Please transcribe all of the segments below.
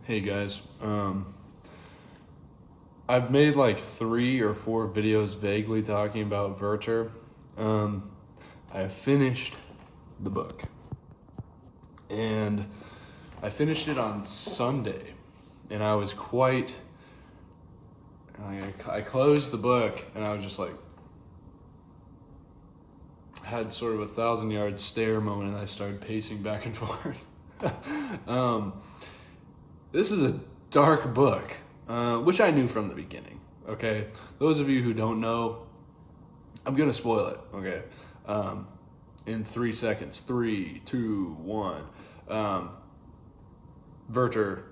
Hey guys, I've made like 3 or 4 videos vaguely talking about Werther. I have finished the book, and I finished it on Sunday, and I was quite. I closed the book, and I was just like, had sort of a 1,000-yard stare moment, and I started pacing back and forth. This is a dark book, which I knew from the beginning. Okay, those of you who don't know, I'm gonna spoil it. Okay, in 3 seconds. 3, 2, 1. Werther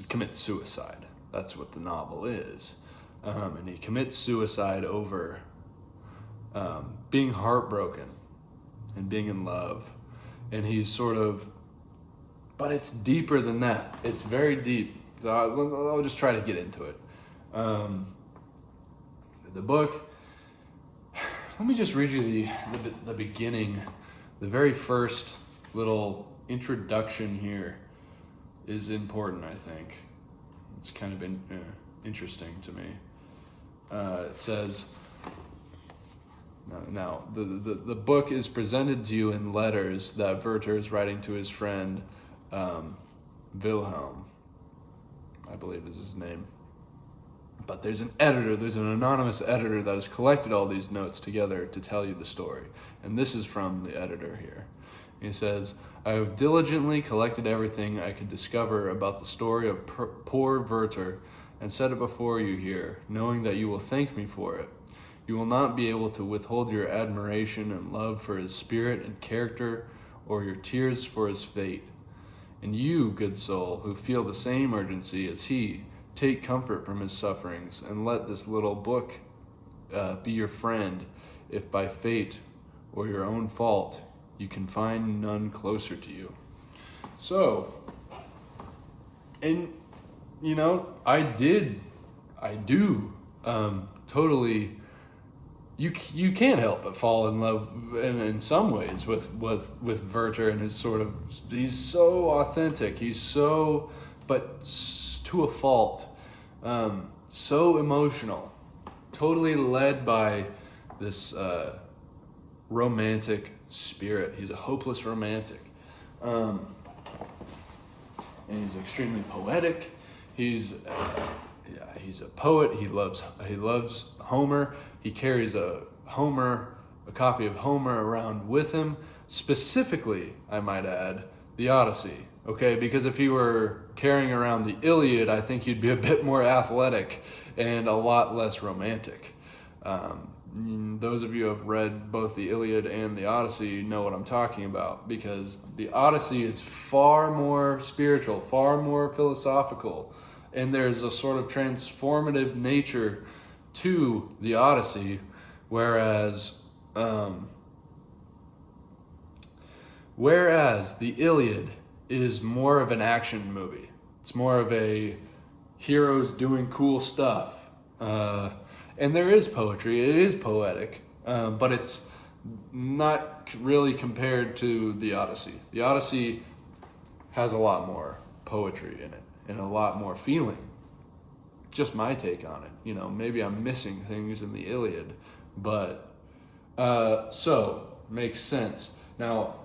commits suicide. That's what the novel is, and he commits suicide over being heartbroken and being in love, and he's sort of. But it's deeper than that. It's very deep. So I'll just try to get into it. The book. Let me just read you the beginning. The very first little introduction here is important, I think. It's kind of been interesting to me. It says. Now, the book is presented to you in letters that Werther is writing to his friend. Wilhelm, I believe is his name. But there's an anonymous editor that has collected all these notes together to tell you the story. And this is from the editor here. He says, I have diligently collected everything I could discover about the story of poor Werther and set it before you here, knowing that you will thank me for it. You will not be able to withhold your admiration and love for his spirit and character, or your tears for his fate. And you, good soul, who feel the same urgency as he, take comfort from his sufferings, and let this little book be your friend, if by fate or your own fault you can find none closer to you. So, and I do totally. You can't help but fall in love in some ways with Werther and his sort of, he's so authentic, he's so, but to a fault, so emotional, totally led by this romantic spirit. He's a hopeless romantic, and he's extremely poetic. He's a poet. He loves Homer. He carries a copy of Homer around with him, specifically, I might add, the Odyssey. Okay, because if he were carrying around the Iliad, I think he'd be a bit more athletic and a lot less romantic. Those of you who have read both the Iliad and the Odyssey know what I'm talking about, because the Odyssey is far more spiritual, far more philosophical, and there's a sort of transformative nature to the Odyssey, whereas the Iliad is more of an action movie. It's more of a heroes doing cool stuff, and there is poetry. It is poetic, but it's not really compared to the Odyssey. The Odyssey has a lot more poetry in it and a lot more feeling. Just my take on it. Maybe I'm missing things in the Iliad, but so makes sense. Now,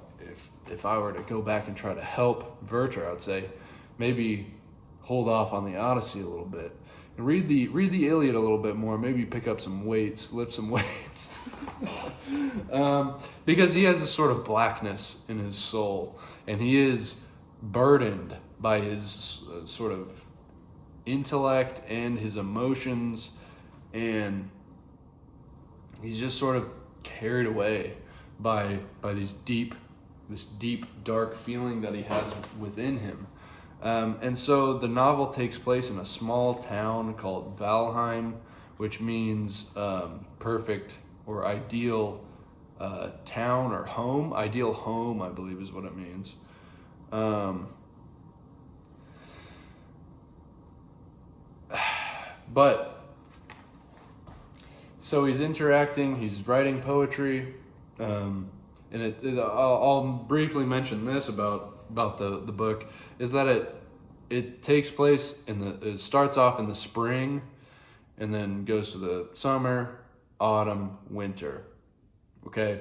if I were to go back and try to help Werther, I would say maybe hold off on the Odyssey a little bit and read the Iliad a little bit more. Maybe pick up some weights, lift some weights, because he has a sort of blackness in his soul, and he is burdened by his sort of intellect and his emotions, and he's just sort of carried away by this deep dark feeling that he has within him, and so the novel takes place in a small town called Valheim, which means perfect or ideal town or home. Ideal home, I believe, is what it means. But so he's interacting, he's writing poetry, and I'll briefly mention this about the book, is that it takes place it starts off in the spring, and then goes to the summer, autumn, winter. Okay,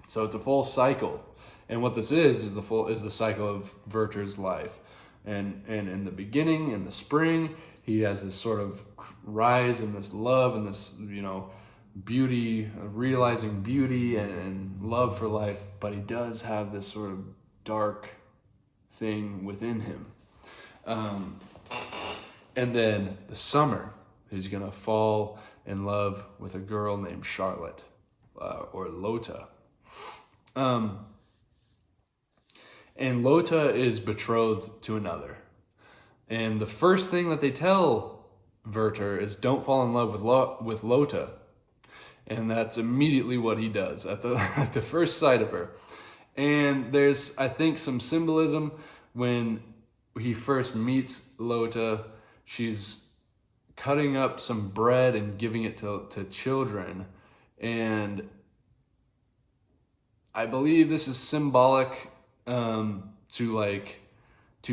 so it's a full cycle, and what this is the cycle of Werther's life, and in the beginning, in the spring, he has this sort of rise in this love and this beauty, realizing beauty and love for life, but he does have this sort of dark thing within him. And then the summer, he's gonna fall in love with a girl named Charlotte, or Lotte. And Lotte is betrothed to another. And the first thing that they tell Werther is, don't fall in love with Lotte. And that's immediately what he does at the first sight of her. And there's, I think, some symbolism when he first meets Lotte. She's cutting up some bread and giving it to children. And I believe this is symbolic to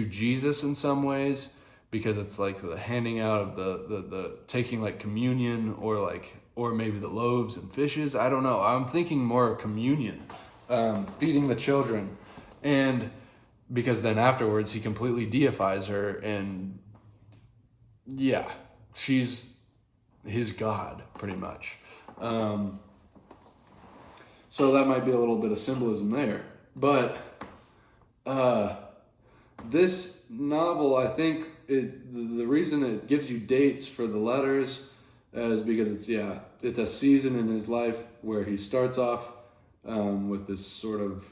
Jesus in some ways, because it's like the handing out of the taking like communion, or maybe the loaves and fishes. I don't know. I'm thinking more communion, feeding the children. And because then afterwards he completely deifies her, and yeah, she's his God pretty much. So that might be a little bit of symbolism there. But this novel, I think, the reason it gives you dates for the letters is because it's a season in his life where he starts off with this sort of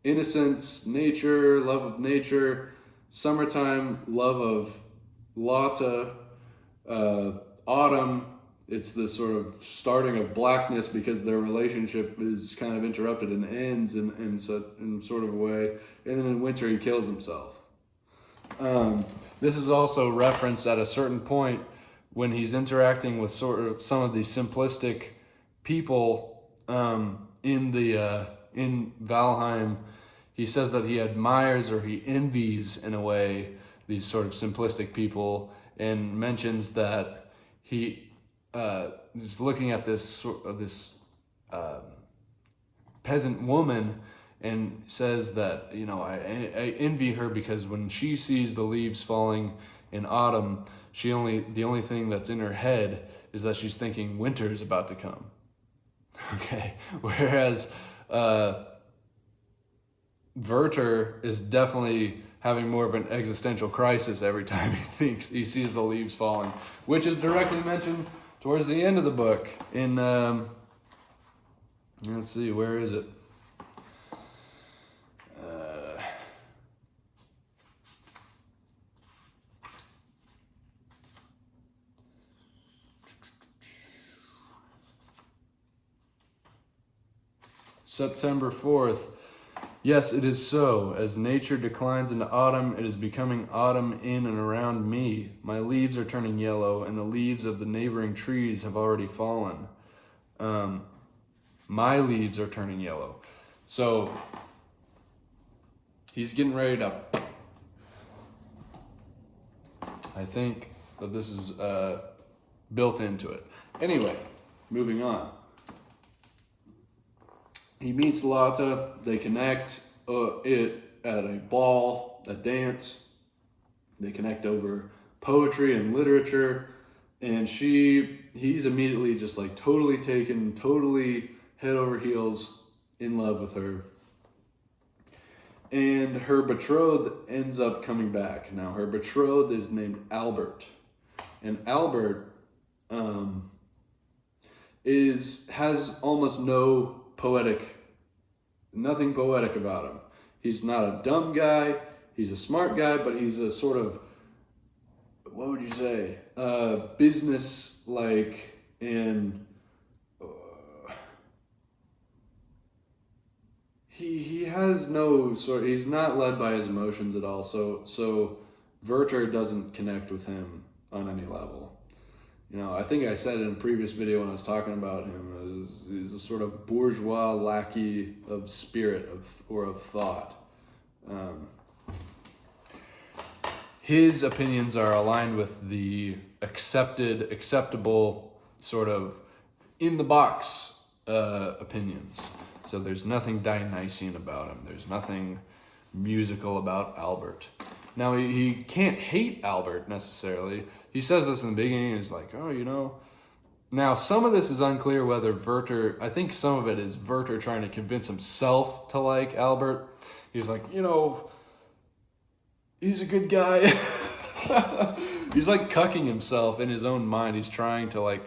innocence, nature, love of nature, summertime, love of Lotte, autumn, it's the sort of starting of blackness because their relationship is kind of interrupted and ends in sort of a way. And then in winter, he kills himself. This is also referenced at a certain point when he's interacting with sort of some of these simplistic people in Valheim. He says that he admires, or he envies in a way, these sort of simplistic people, and mentions that he is looking at this peasant woman, and says that, I envy her because when she sees the leaves falling in autumn, the only thing that's in her head is that she's thinking winter is about to come. Okay, whereas Werther is definitely having more of an existential crisis every time he sees the leaves falling, which is directly mentioned towards the end of the book in, let's see, where is it? September 4th. Yes, it is so. As nature declines into autumn, it is becoming autumn in and around me. My leaves are turning yellow, and the leaves of the neighboring trees have already fallen. My leaves are turning yellow. So he's getting ready to... I think that this is built into it. Anyway, moving on. He meets Lotte, they connect at a ball, a dance. They connect over poetry and literature, and he's immediately just like totally taken, totally head over heels in love with her. And her betrothed ends up coming back. Now her betrothed is named Albert, and Albert has almost nothing poetic about him. He's not a dumb guy, he's a smart guy, but he's a sort of, what would you say, business-like, and he has no sort, he's not led by his emotions at all, so Werther doesn't connect with him on any level. I think I said in a previous video when I was talking about him, he's a sort of bourgeois lackey of spirit or of thought. his opinions are aligned with the acceptable, sort of in the box opinions. So there's nothing Dionysian about him. There's nothing musical about Albert. Now, he can't hate Albert necessarily. He says this in the beginning. He's like, oh, you know. Now, some of this is unclear whether Werther, I think some of it is Werther trying to convince himself to like Albert. He's like, you know, he's a good guy. He's like cucking himself in his own mind. He's trying to like,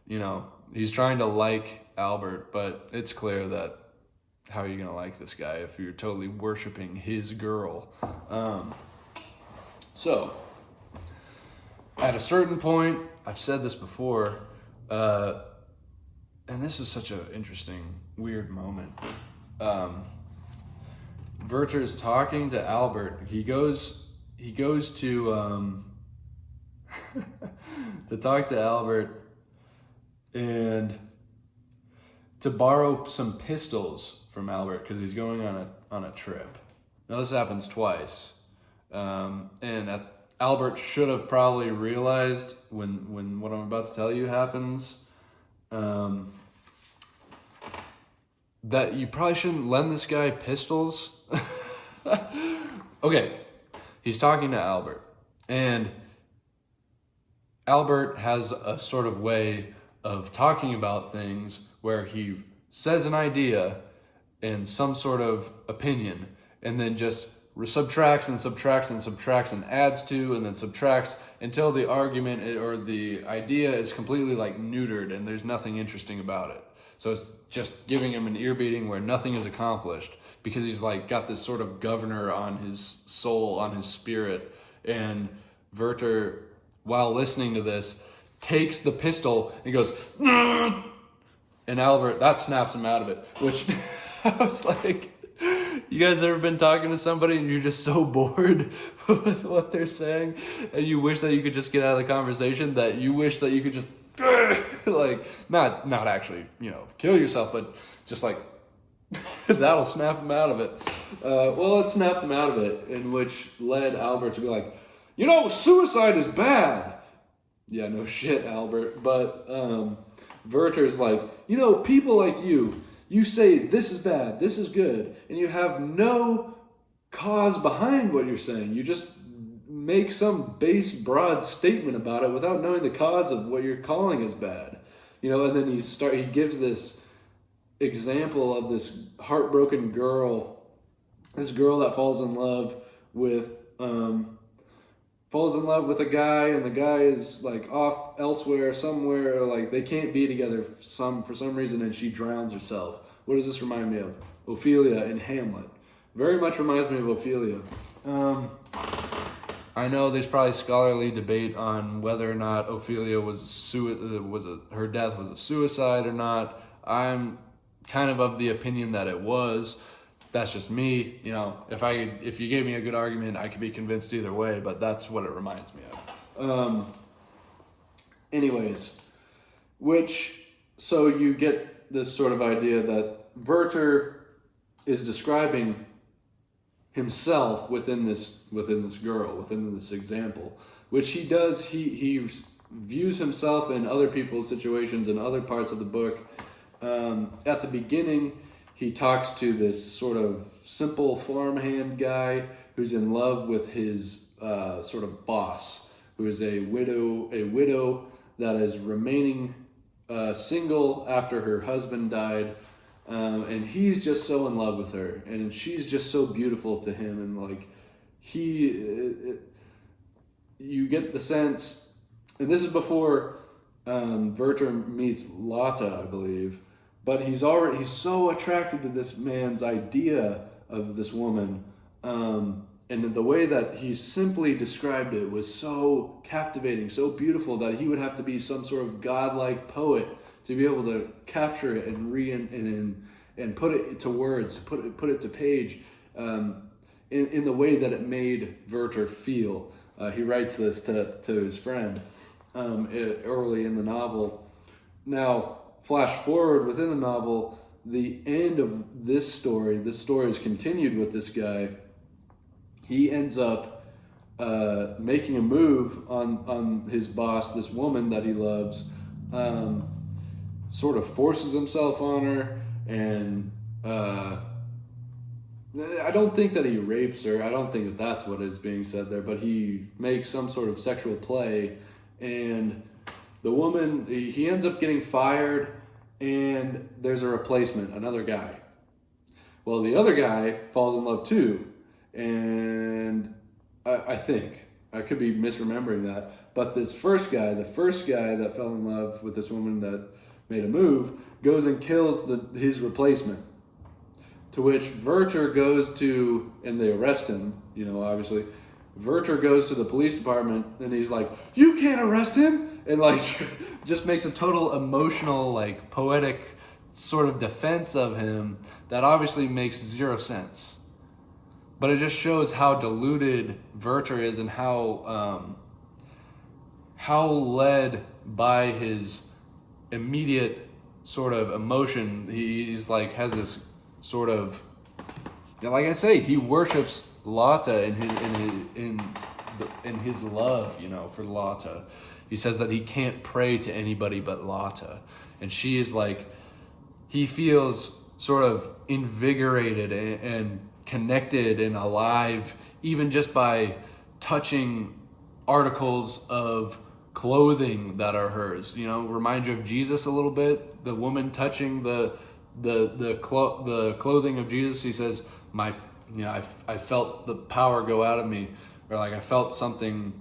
you know, he's trying to like Albert, but it's clear that how are you going to like this guy if you're totally worshiping his girl? So, at a certain point, I've said this before, and this is such an interesting, weird moment. Werther's talking to Albert. He goes to to talk to Albert and to borrow some pistols from Albert because he's going on a trip. Now this happens twice, and Albert should have probably realized when what I'm about to tell you happens, that you probably shouldn't lend this guy pistols. Okay, he's talking to Albert, and Albert has a sort of way of talking about things where he says an idea and some sort of opinion, and then just subtracts and subtracts and subtracts and adds to and then subtracts until the argument or the idea is completely like neutered and there's nothing interesting about it. So it's just giving him an ear beating where nothing is accomplished because he's like got this sort of governor on his soul, on his spirit. And Werther, while listening to this, takes the pistol and goes, and Albert, that snaps him out of it, which I was like, you guys ever been talking to somebody and you're just so bored with what they're saying and you wish that you could just get out of the conversation that you wish that you could just like not actually, you know, kill yourself, but just like that'll snap him out of it. Well, it snapped him out of it, in which led Albert to be like, you know, suicide is bad. Yeah, no shit, Albert. But Werther's like, you know, people like you say this is bad, this is good, and you have no cause behind what you're saying. You just make some base, broad statement about it without knowing the cause of what you're calling as bad. You know, and then he gives this example of this heartbroken girl, this girl that falls in love with a guy, and the guy is like off elsewhere, somewhere, like they can't be together for some reason, and she drowns herself. What does this remind me of? Ophelia in Hamlet. Very much reminds me of Ophelia. I know there's probably scholarly debate on whether or not Ophelia her death was a suicide or not. I'm kind of the opinion that it was. That's just me. You know, if you gave me a good argument, I could be convinced either way, but that's what it reminds me of. Anyways, so you get this sort of idea that Werther is describing himself within this girl, within this example, which he does. He views himself in other people's situations in other parts of the book. At the beginning, he talks to this sort of simple farmhand guy who's in love with his sort of boss, who is a widow that is remaining single after her husband died. And he's just so in love with her, and she's just so beautiful to him, and like you get the sense, and this is before Werther meets Lotte, I believe, but he's so attracted to this man's idea of this woman, and the way that he simply described it was so captivating, so beautiful, that he would have to be some sort of godlike poet to be able to capture it and put it to words, put it to page, in the way that it made Werther feel. He writes this to his friend early in the novel. Now, flash forward within the novel, the end of this story is continued with this guy. He ends up making a move on his boss, this woman that he loves, sort of forces himself on her, and I don't think that he rapes her. I don't think that that's what is being said there, but he makes some sort of sexual play, and the woman, he ends up getting fired, and there's a replacement, another guy. Well, the other guy falls in love too, and I think, I could be misremembering that, but this first guy, the first guy that fell in love with this woman that made a move, goes and kills his replacement. To which Werther goes to, and they arrest him, obviously. Werther goes to the police department, and he's like, "You can't arrest him!" And just makes a total emotional, poetic sort of defense of him that obviously makes zero sense. But it just shows how deluded Werther is, and how led by his immediate sort of emotion. He's has this sort of, like I say, he worships Lotte in his love, for Lotte. He says that he can't pray to anybody but Lotte, and she is he feels sort of invigorated and connected and alive, even just by touching articles of clothing that are hers. Remind you of Jesus a little bit. The woman touching the clothing of Jesus. He says, I felt the power go out of me, or I felt something.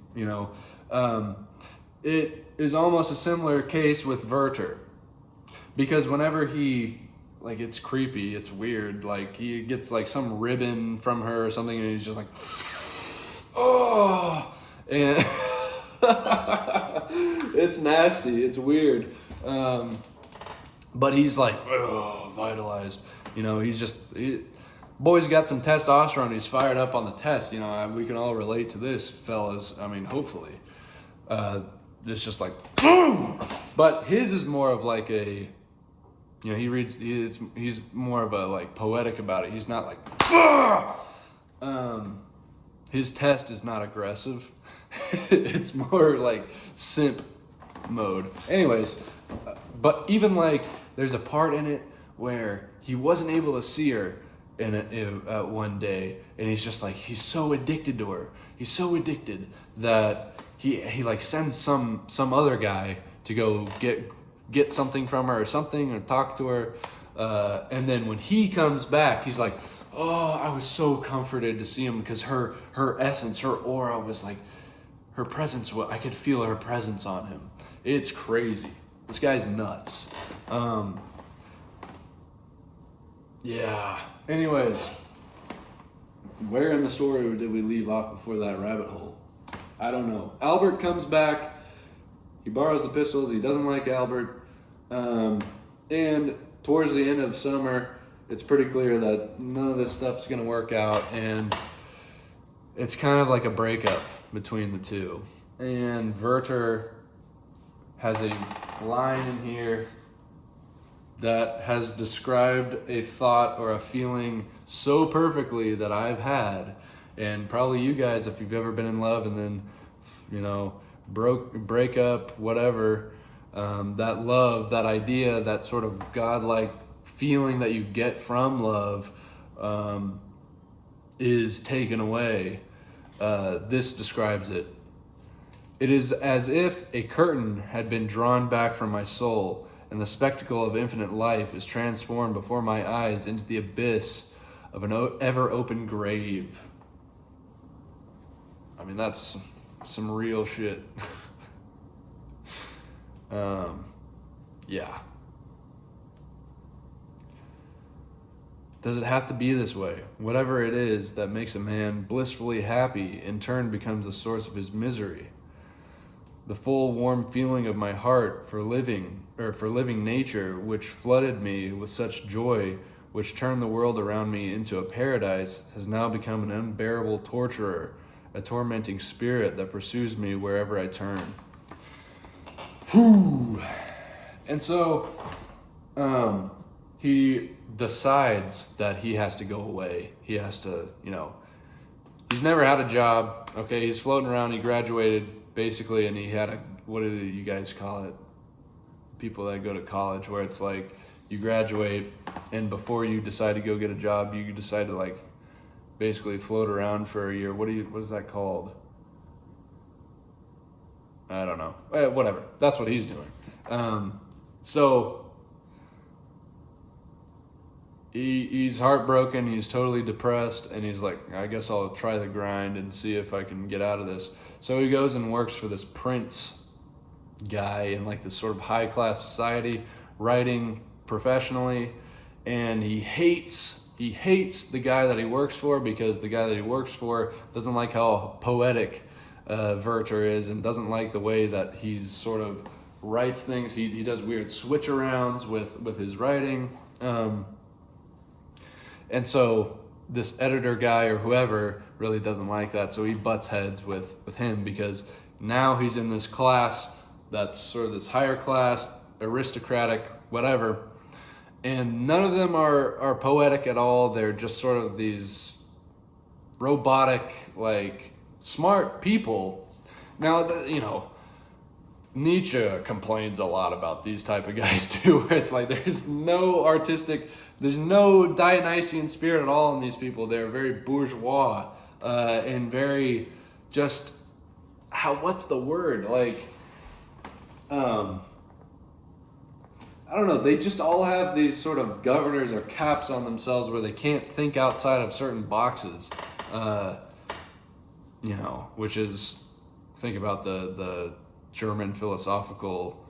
It is almost a similar case with Werther, because whenever he, it's creepy, it's weird. He gets some ribbon from her or something, and he's just oh, and it's nasty, it's weird. But he's vitalized. Boy's got some testosterone. He's fired up on the test. We can all relate to this, fellas. Hopefully. It's just boom! But his is more of a, he reads, he's more of a poetic about it. He's not his test is not aggressive. It's more simp mode. Anyways, but even there's a part in it where he wasn't able to see her one day, and he's just he's so addicted to her. He's so addicted that he sends some other guy to go get something from her or something, or talk to her, and then when he comes back, he's oh, I was so comforted to see him, because her essence, her aura was her presence. I could feel her presence on him. It's crazy. This guy's nuts. Yeah. Anyways, where in the story did we leave off before that rabbit hole? I don't know. Albert comes back. He borrows the pistols. He doesn't like Albert. And towards the end of summer, it's pretty clear that none of this stuff's going to work out. And it's kind of like a breakup between the two. And Werther has a line in here that has described a thought or a feeling so perfectly that I've had, and probably you guys, if you've ever been in love and then, break up, whatever, that love, that idea, that sort of godlike feeling that you get from love, is taken away. This describes it. It is as if a curtain had been drawn back from my soul, and the spectacle of infinite life is transformed before my eyes into the abyss of an ever-open grave. That's some real shit. Yeah. Does it have to be this way? Whatever it is that makes a man blissfully happy, in turn becomes the source of his misery. The full warm feeling of my heart for living nature, which flooded me with such joy, which turned the world around me into a paradise, has now become an unbearable torturer, a tormenting spirit that pursues me wherever I turn. Whew. And so, he decides that he has to go away. He has to, he's never had a job. Okay, he's floating around. He graduated basically, and he had a, what do you guys call it? People that go to college, where it's like you graduate, and before you decide to go get a job, you decide to like basically float around for a year. What is that called? I don't know. Whatever. That's what he's doing. So he's heartbroken. He's totally depressed, and he's like, I guess I'll try the grind and see if I can get out of this. So he goes and works for this prince guy in like this sort of high class society, writing professionally, and he hates the guy that he works for, because the guy that he works for doesn't like how poetic Werther is, and doesn't like the way that he's sort of writes things. He does weird switch arounds with his writing, and so this editor guy or whoever really doesn't like that, so he butts heads with him, because now he's in this class that's sort of this higher class, aristocratic, whatever, and none of them are poetic at all. They're just sort of these robotic, like, smart people. Now, you know, Nietzsche complains a lot about these type of guys too, where it's like there's no Dionysian spirit at all in these people. They're very bourgeois and very just, what's the word? Like, I don't know, they just all have these sort of governors or caps on themselves where they can't think outside of certain boxes, you know, which is, think about the German philosophical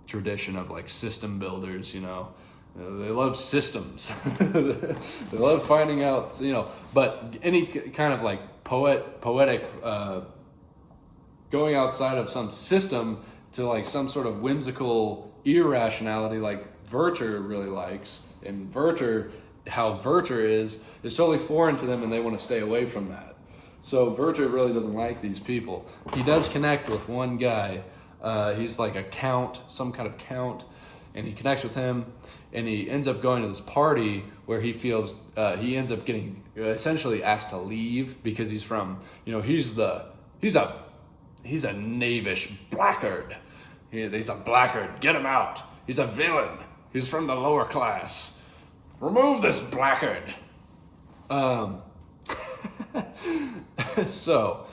tradition of like system builders, you know. They love systems. They love finding out, you know, but any kind of like poetic going outside of some system to like some sort of whimsical irrationality like Werther really likes, and how Werther is totally foreign to them, and they want to stay away from that. So Werther really doesn't like these people. He does connect with one guy. He's like a count, some kind of count, and he connects with him, and he ends up going to this party where he feels he ends up getting essentially asked to leave, because he's from, you know, he's a knavish blackguard. He's a blackguard. Get him out. He's a villain. He's from the lower class. Remove this blackguard. So,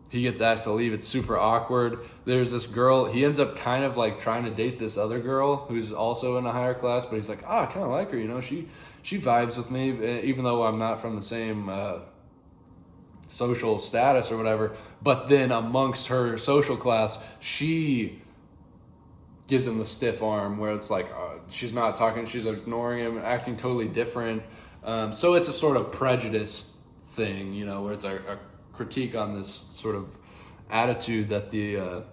he gets asked to leave. It's super awkward. There's this girl. He ends up kind of like trying to date this other girl who's also in a higher class, but he's like, I kind of like her. You know, she vibes with me, even though I'm not from the same social status or whatever. But then amongst her social class, she gives him the stiff arm, where it's like she's not talking, she's ignoring him, acting totally different. So it's a sort of prejudice thing, you know, where it's a critique on this sort of attitude that the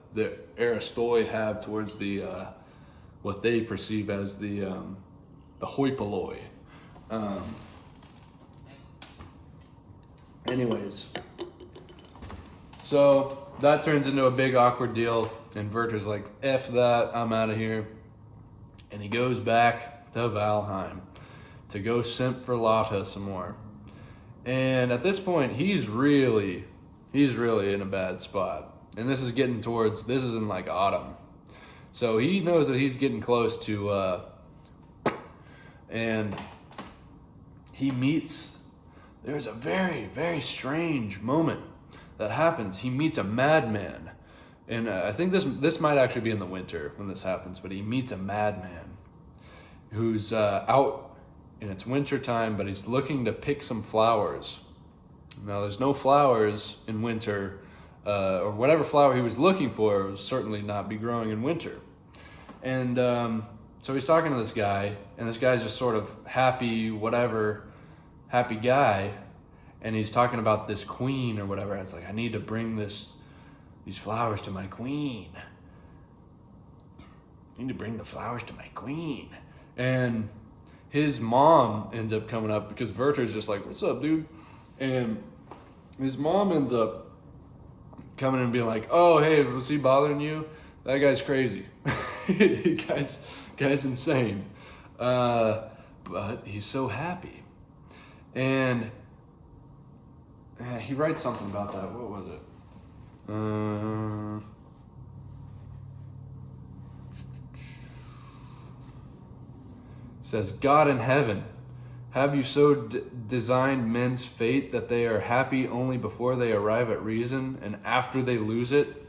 Aristoi have towards the what they perceive as the hoi polloi. Anyways, so that turns into a big awkward deal, and Werther's like, F that, I'm out of here. And he goes back to Valheim to go simp for Lotte some more. And at this point, he's really in a bad spot. And this is in like autumn. So he knows that he's getting close to, and he meets, there's a very, very strange moment that happens. He meets a madman. And I think this might actually be in the winter when this happens, but he meets a madman who's out, and it's winter time, but he's looking to pick some flowers. Now, there's no flowers in winter, or whatever flower he was looking for will certainly not be growing in winter. And so he's talking to this guy, and this guy's just sort of happy guy, and he's talking about this queen or whatever. It's like, I need to bring these flowers to my queen. I need to bring the flowers to my queen. And his mom ends up coming up, because Werther's just like, what's up, dude? And his mom ends up coming and being like, oh, hey, was he bothering you? That guy's crazy. guy's insane. But he's so happy. And He writes something about that. What was it? Says, God in heaven, have you so designed men's fate that they are happy only before they arrive at reason and after they lose it?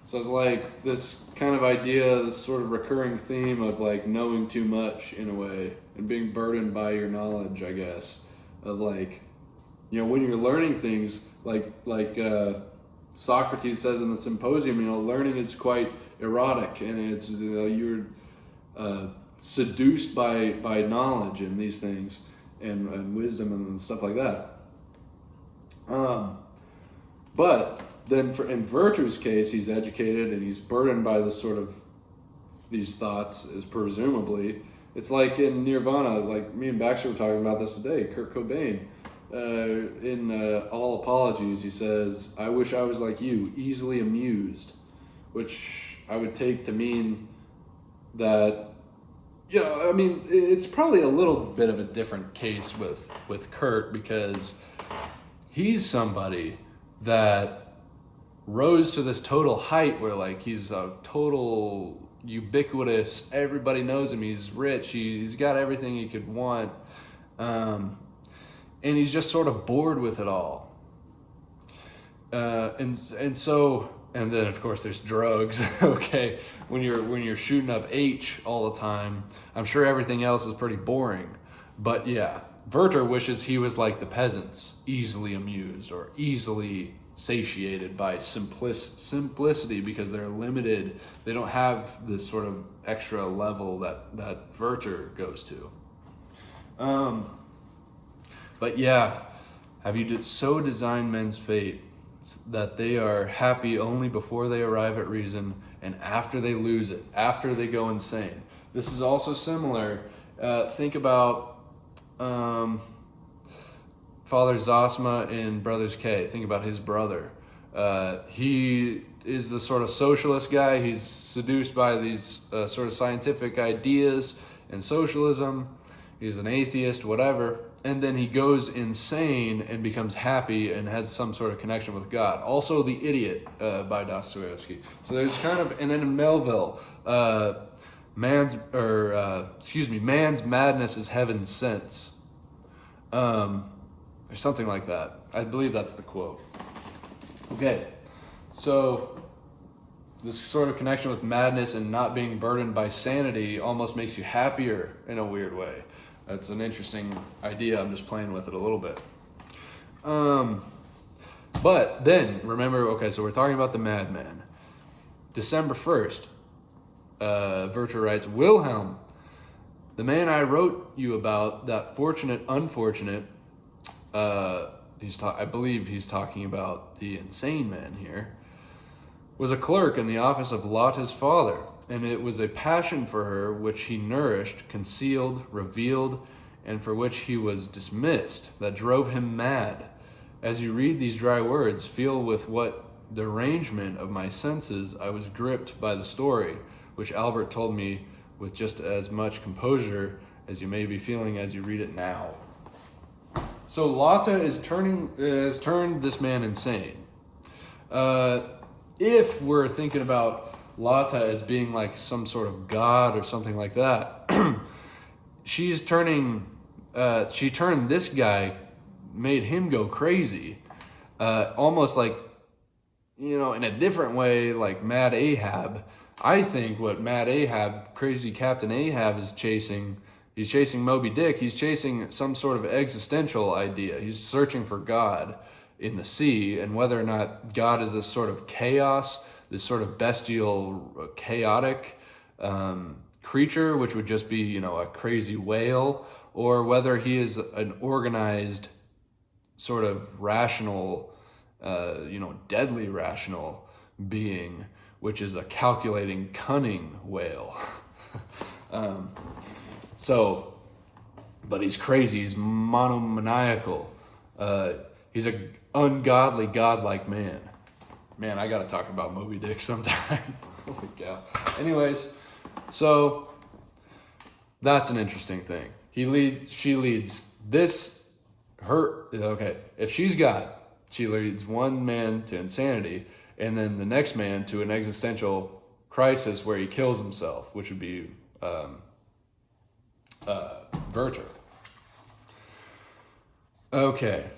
So it's like this kind of idea, this sort of recurring theme of like knowing too much in a way and being burdened by your knowledge, I guess, of like, you know, when you're learning things like Socrates says in the Symposium, you know, learning is quite erotic, and it's you're seduced by knowledge and these things and wisdom and stuff like that. But then in Werther's case, he's educated and he's burdened by this sort of these thoughts, is presumably. It's like in Nirvana, like me and Baxter were talking about this today, Kurt Cobain. In All Apologies, he says, I wish I was like you, easily amused, which I would take to mean that, you know, I mean, it's probably a little bit of a different case with Kurt, because he's somebody that rose to this total height where like he's a total ubiquitous, everybody knows him, he's rich, he's got everything he could want, and he's just sort of bored with it all. And then of course there's drugs. Okay, when you're shooting up H all the time, I'm sure everything else is pretty boring. But yeah, Werther wishes he was like the peasants, easily amused or easily satiated by simplicity, because they're limited. They don't have this sort of extra level that Werther goes to. But yeah, have you so designed men's fate that they are happy only before they arrive at reason and after they lose it, after they go insane? This is also similar. Think about Father Zosma in Brothers K. Think about his brother. He is the sort of socialist guy. He's seduced by these sort of scientific ideas and socialism. He's an atheist, whatever. And then he goes insane and becomes happy and has some sort of connection with God. Also, The Idiot by Dostoevsky. So there's kind of, and then in Melville, man's madness is heaven's sense. Or something like that. I believe that's the quote. Okay, so this sort of connection with madness and not being burdened by sanity almost makes you happier in a weird way. That's an interesting idea. I'm just playing with it a little bit. But then, remember, okay, so we're talking about the madman. December 1st, Werther writes, Wilhelm, the man I wrote you about, that fortunate, unfortunate, I believe he's talking about the insane man here, was a clerk in the office of Lotte's father, and it was a passion for her which he nourished, concealed, revealed, and for which he was dismissed, that drove him mad. As you read these dry words, feel with what derangement of my senses I was gripped by the story, which Albert told me with just as much composure as you may be feeling as you read it now. So Lotte has turned this man insane. If we're thinking about Lotte as being like some sort of god or something like that, she turned this guy, made him go crazy, almost like, you know, in a different way, like Mad Ahab. I think what Mad Ahab, crazy Captain Ahab, is chasing, he's chasing Moby Dick, he's chasing some sort of existential idea. He's searching for God in the sea, and whether or not God is this sort of chaos, this sort of bestial, chaotic creature, which would just be, you know, a crazy whale, or whether he is an organized, sort of rational, deadly rational being, which is a calculating, cunning whale. But he's crazy, he's monomaniacal. He's an ungodly, godlike man. Man, I gotta talk about Moby Dick sometime. Holy cow. Anyways, so that's an interesting thing. She leads this if she leads one man to insanity, and then the next man to an existential crisis where he kills himself, which would be Werther. Okay.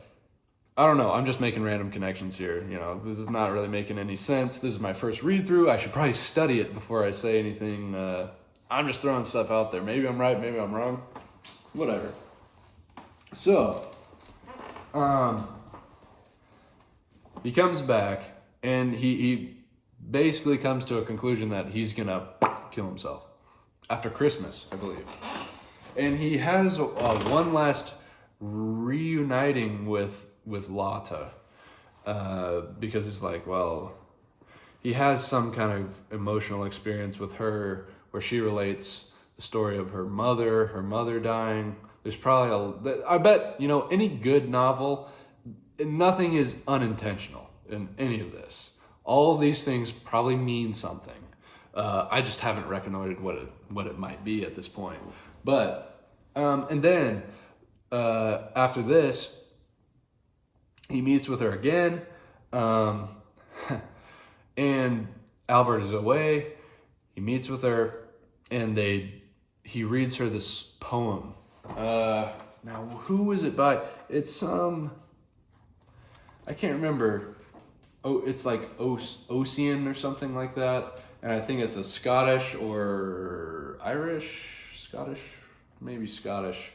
I don't know. I'm just making random connections here. This is not really making any sense. This is my first read through. I should probably study it before I say anything. I'm just throwing stuff out there. Maybe I'm right. Maybe I'm wrong. Whatever. So, he comes back and he basically comes to a conclusion that he's gonna kill himself after Christmas, I believe. And he has one last reuniting with Lotte, because he's like, well, he has some kind of emotional experience with her where she relates the story of her mother dying. There's probably I bet, any good novel, nothing is unintentional in any of this. All of these things probably mean something. I just haven't reconnoitered what it might be at this point. But, and then, after this, he meets with her again, and Albert is away. He meets with her, and he reads her this poem. Now, who is it by? It's I can't remember. Oh, it's like Ossian or something like that, and I think it's a Scottish or Scottish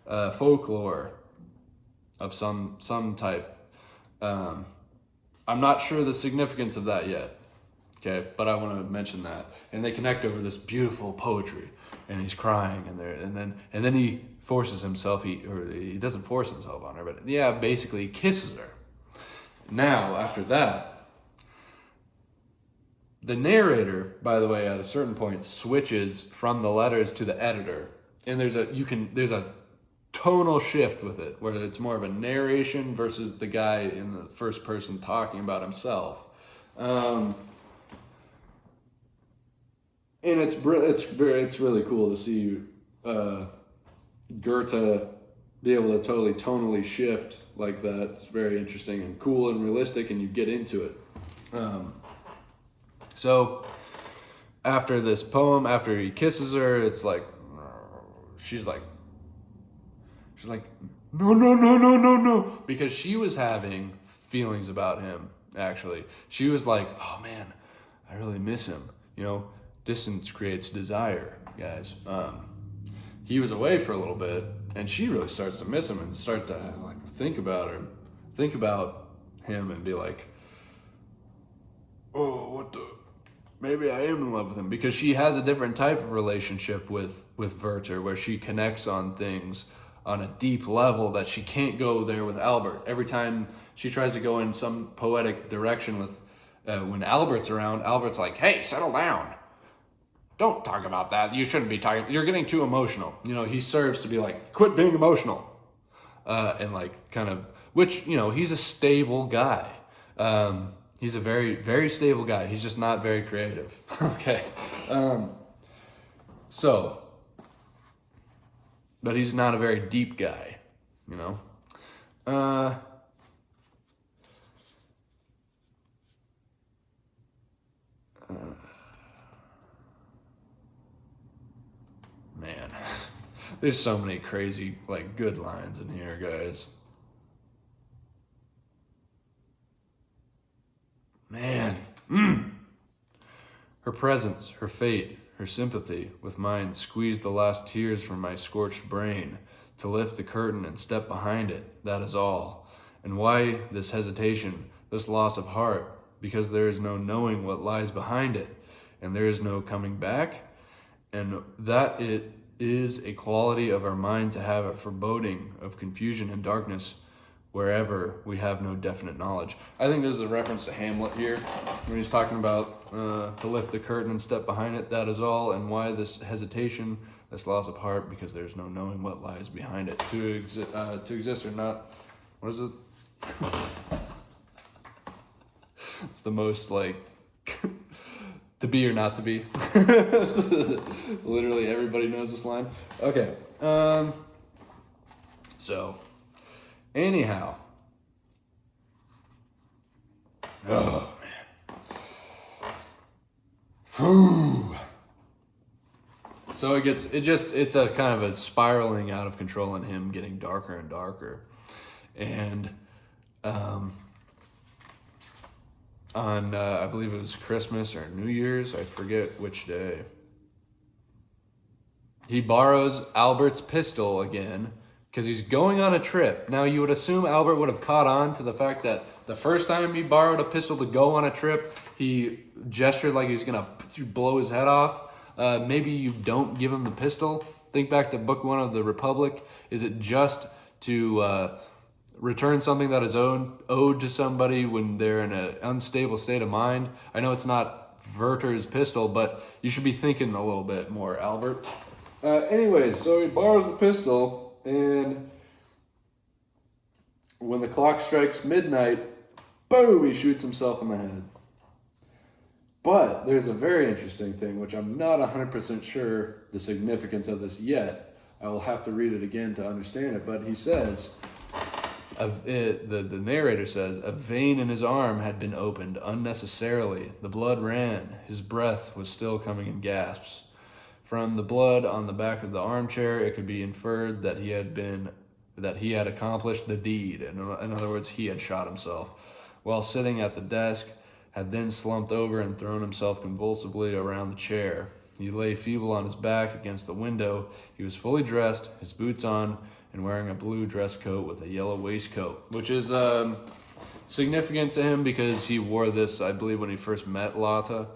folklore of some type. I'm not sure the significance of that yet, okay, but I want to mention that. And they connect over this beautiful poetry, and he's crying, and then he forces himself, he doesn't force himself on her, but yeah, basically he kisses her. Now, after that, the narrator, by the way, at a certain point switches from the letters to the editor, and there's a tonal shift with it, where it's more of a narration versus the guy in the first person talking about himself, and it's really cool to see Goethe be able to totally tonally shift like that. It's very interesting and cool and realistic, and you get into it. So after this poem, after he kisses her, it's like she's like, no, because she was having feelings about him, actually. She was like, oh man, I really miss him. Distance creates desire, guys. He was away for a little bit, and she really starts to miss him and start to think about him and be like, oh, maybe I am in love with him, because she has a different type of relationship with Werther, where she connects on things on a deep level that she can't go there with Albert. Every time she tries to go in some poetic direction with, when Albert's around, Albert's like, hey, settle down. Don't talk about that. You shouldn't be talking. You're getting too emotional. He serves to be like, quit being emotional. And kind of, which, he's a stable guy. He's a very, very stable guy. He's just not very creative. Okay. But he's not a very deep guy, Man, there's so many crazy, good lines in here, guys. Man. Her presence, her fate, her sympathy with mine squeezed the last tears from my scorched brain. To lift the curtain and step behind it, that is all. And why this hesitation, this loss of heart? Because there is no knowing what lies behind it, and there is no coming back, and that it is a quality of our mind to have a foreboding of confusion and darkness wherever we have no definite knowledge. I think this is a reference to Hamlet here, when he's talking about to lift the curtain and step behind it, that is all, and why this hesitation, this loss of heart, because there's no knowing what lies behind it. To exist or not, what is it? It's the most to be or not to be. Literally everybody knows this line. Okay. So Anyhow. Oh, man. So it's a kind of a spiraling out of control and him getting darker and darker. And on, I believe it was Christmas or New Year's, I forget which day, he borrows Albert's pistol again because he's going on a trip. Now, you would assume Albert would have caught on to the fact that the first time he borrowed a pistol to go on a trip, he gestured like he was going to blow his head off. Maybe you don't give him the pistol. Think back to Book 1 of the Republic. Is it just to return something that is owed to somebody when they're in an unstable state of mind? I know it's not Werther's pistol, but you should be thinking a little bit more, Albert. Anyways, so he borrows the pistol, and when the clock strikes midnight, boom, he shoots himself in the head. But there's a very interesting thing, which I'm not 100% sure the significance of this yet. I will have to read it again to understand it. But he says, the narrator says, a vein in his arm had been opened unnecessarily. The blood ran. His breath was still coming in gasps. From the blood on the back of the armchair, it could be inferred that he had accomplished the deed. In other words, he had shot himself. While sitting at the desk, had then slumped over and thrown himself convulsively around the chair. He lay feeble on his back against the window. He was fully dressed, his boots on, and wearing a blue dress coat with a yellow waistcoat, which is significant to him because he wore this, I believe, when he first met Lotte.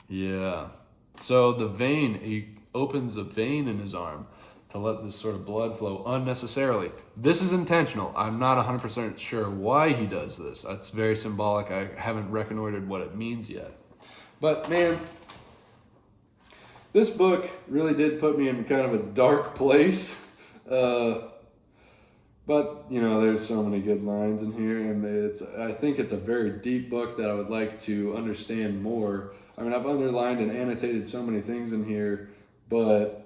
Yeah. So the vein, he opens a vein in his arm to let this sort of blood flow unnecessarily. This is intentional. I'm not 100% sure why he does this. It's very symbolic. I haven't reconnoitered what it means yet. But man, this book really did put me in kind of a dark place. But, you know, there's so many good lines in here, and I think it's a very deep book that I would like to understand more. I mean, I've underlined and annotated so many things in here, but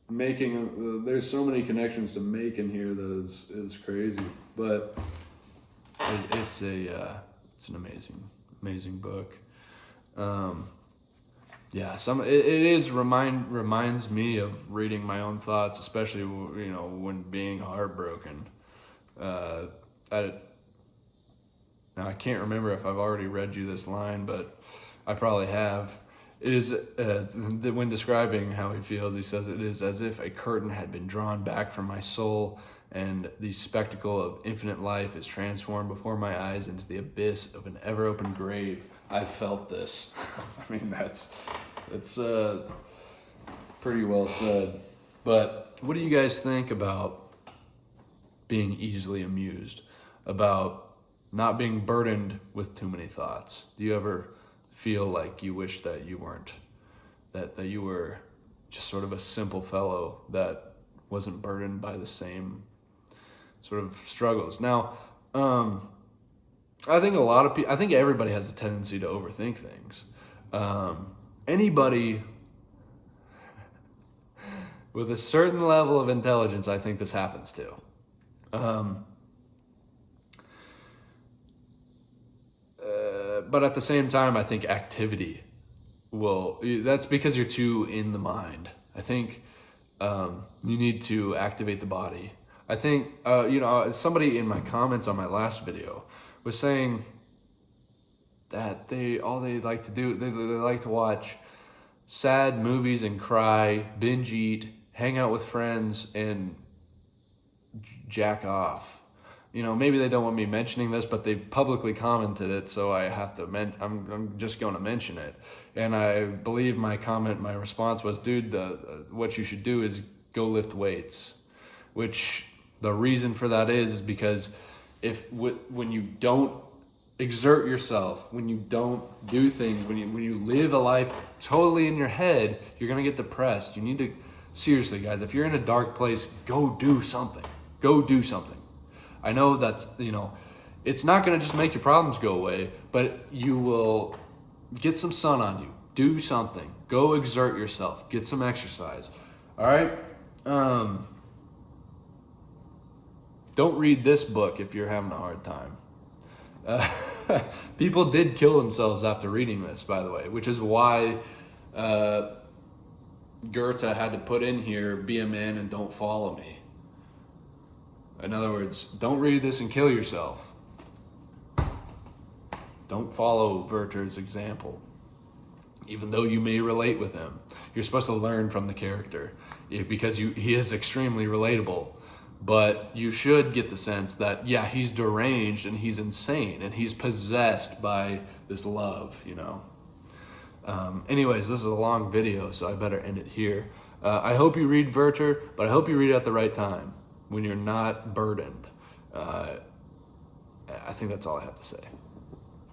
there's so many connections to make in here that is crazy. But it's an amazing book. Yeah, it reminds me of reading my own thoughts, especially, you know, when being heartbroken. Now I can't remember if I've already read you this line, but I probably have. It is when describing how he feels, he says, "It is as if a curtain had been drawn back from my soul, and the spectacle of infinite life is transformed before my eyes into the abyss of an ever-open grave." I felt this. I mean, that's pretty well said. But what do you guys think about being easily amused? About not being burdened with too many thoughts? Do you ever feel like you wish that you weren't, that you were just sort of a simple fellow that wasn't burdened by the same sort of struggles? Now, I think I think everybody has a tendency to overthink things. Anybody with a certain level of intelligence, I think this happens to. But at the same time, I think activity that's because you're too in the mind. I think you need to activate the body. I think, somebody in my comments on my last video was saying that all they like to do, they like to watch sad movies and cry, binge eat, hang out with friends, and jack off. You know, maybe they don't want me mentioning this, but they publicly commented it, so I have to I'm just going to mention it. And I believe my response was, dude, what you should do is go lift weights. Which the reason for that is because when you don't exert yourself, when you don't do things, when you live a life totally in your head, you're gonna get depressed. You need to, seriously guys, if you're in a dark place, go do something. Go do something. I know that's, it's not going to just make your problems go away, but you will get some sun on you. Do something. Go exert yourself. Get some exercise. All right? don't read this book if you're having a hard time. People did kill themselves after reading this, by the way, which is why Goethe had to put in here, be a man and don't follow me. In other words, don't read this and kill yourself. Don't follow Werther's example. Even though you may relate with him, you're supposed to learn from the character because he is extremely relatable. But you should get the sense that, yeah, he's deranged and he's insane and he's possessed by this love, you know. Anyways, this is a long video, so I better end it here. I hope you read Werther, but I hope you read it at the right time when you're not burdened. I think that's all I have to say.